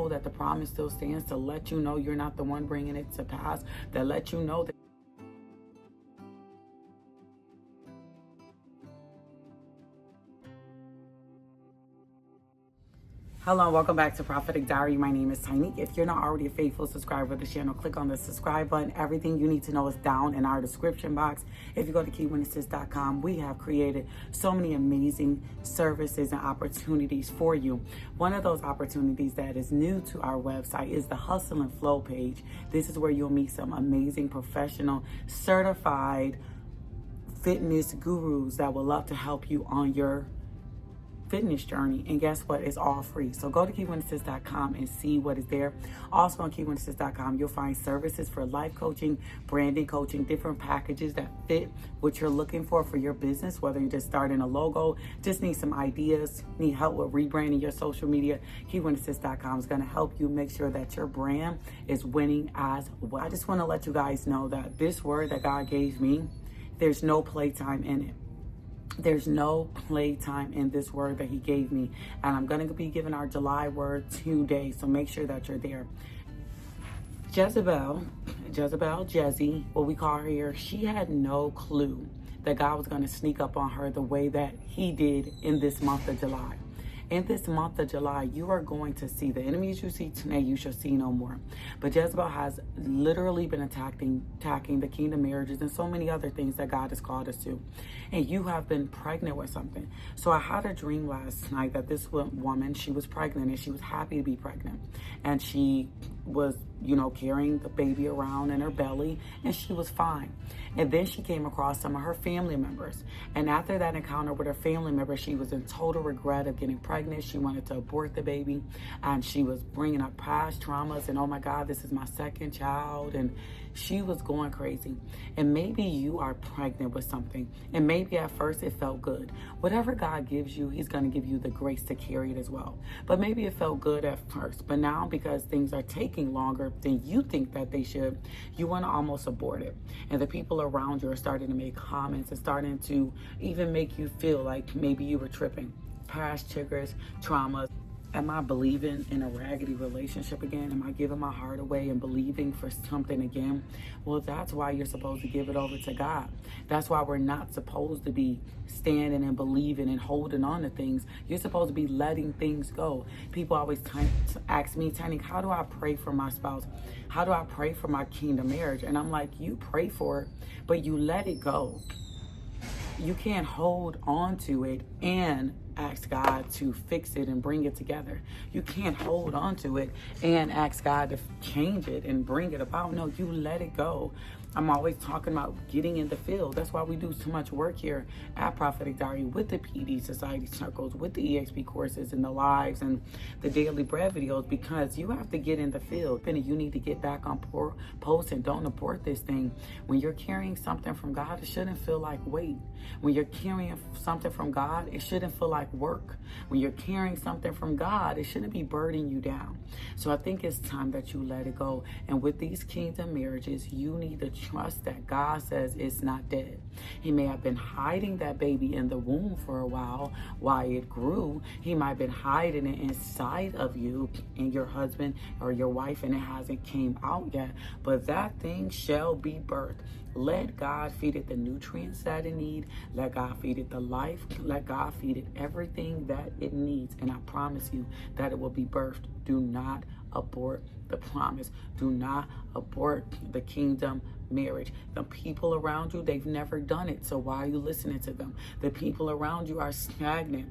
know that the promise still stands, to let you know you're not the one bringing it to pass, that let you know that Hello and welcome back to Prophetic Diary. My name is Tiny. If you're not already a faithful subscriber of the channel, click on the subscribe button. Everything you need to know is down in our description box. If you go to keywitnesses.com, we have created so many amazing services and opportunities for you. One of those opportunities that is new to our website is the Hustle and Flow page. This is where you'll meet some amazing professional, certified fitness gurus that will love to help you on your fitness journey. And guess what? It's all free. So go to keywitnesses.com and see what is there. Also on keywitnesses.com, you'll find services for life coaching, branding coaching, different packages that fit what you're looking for your business, whether you're just starting a logo, just need some ideas, need help with rebranding your social media. Keywitnesses.com is going to help you make sure that your brand is winning as well. I just want to let you guys know that this word that God gave me, there's no playtime in it. There's no playtime in this word that he gave me. And I'm going to be giving our July word today. So make sure that you're there. Jezzy, what we call her here, she had no clue that God was going to sneak up on her the way that he did in this month of July. In this month of July, you are going to see the enemies you see today, you shall see no more. But Jezebel has literally been attacking the kingdom marriages and so many other things that God has called us to. And you have been pregnant with something. So I had a dream last night that this woman, she was pregnant and she was happy to be pregnant. And she was, carrying the baby around in her belly, and she was fine. And then she came across some of her family members. And after that encounter with her family members, she was in total regret of getting pregnant. She wanted to abort the baby, and she was bringing up past traumas and, oh my God, this is my second child. And she was going crazy. And maybe you are pregnant with something, and maybe at first it felt good. Whatever God gives you, he's going to give you the grace to carry it as well. But maybe it felt good at first, but now because things are taking longer than you think that they should, you want to almost abort it. And the people around you are starting to make comments and starting to even make you feel like maybe you were tripping. Past triggers, traumas. Am I believing in a raggedy relationship again? Am I giving my heart away and believing for something again? Well, that's why you're supposed to give it over to God. That's why we're not supposed to be standing and believing and holding on to things. You're supposed to be letting things go. People always ask me, Tiny, how do I pray for my spouse? How do I pray for my kingdom marriage? And I'm like, you pray for it, but you let it go. You can't hold on to it and ask God to fix it and bring it together. You can't hold on to it and ask God to change it and bring it about. No, you let it go. I'm always talking about getting in the field. That's why we do so much work here at Prophetic Diary with the PD Society circles, with the EXP courses and the lives and the daily bread videos, because you have to get in the field. And you need to get back on post and don't abort this thing. When you're carrying something from God, it shouldn't feel like weight. When you're carrying something from God, it shouldn't feel like work. When you're carrying something from God, it shouldn't be burdening you down. So I think it's time that you let it go. And with these kingdom marriages, you need to trust that God says it's not dead. He may have been hiding that baby in the womb for a while it grew. He might have been hiding it inside of you and your husband or your wife, and it hasn't came out yet. But that thing shall be birthed. Let God feed it the nutrients that it needs. Let God feed it the life. Let God feed it everything that it needs. And I promise you that it will be birthed. Do not abort the promise. Do not abort the kingdom marriage. The people around you, they've never done it. So why are you listening to them? The people around you are stagnant.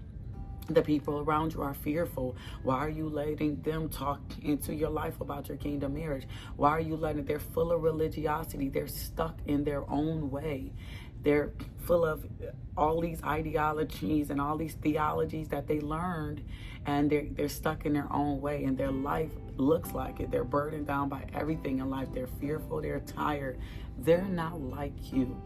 The people around you are fearful. Why are you letting them talk into your life about your kingdom marriage? Why are you letting, they're full of religiosity. They're stuck in their own way. They're full of all these ideologies and all these theologies that they learned, and they're stuck in their own way, and their life looks like it. They're burdened down by everything in life. They're fearful. They're tired. They're not like you.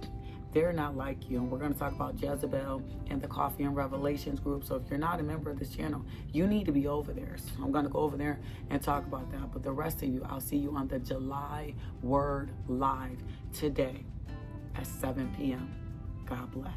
They're not like you. And we're going to talk about Jezebel and the Coffee and Revelations group. So if you're not a member of this channel, you need to be over there. So I'm going to go over there and talk about that. But the rest of you, I'll see you on the July Word Live today at 7 p.m. God bless.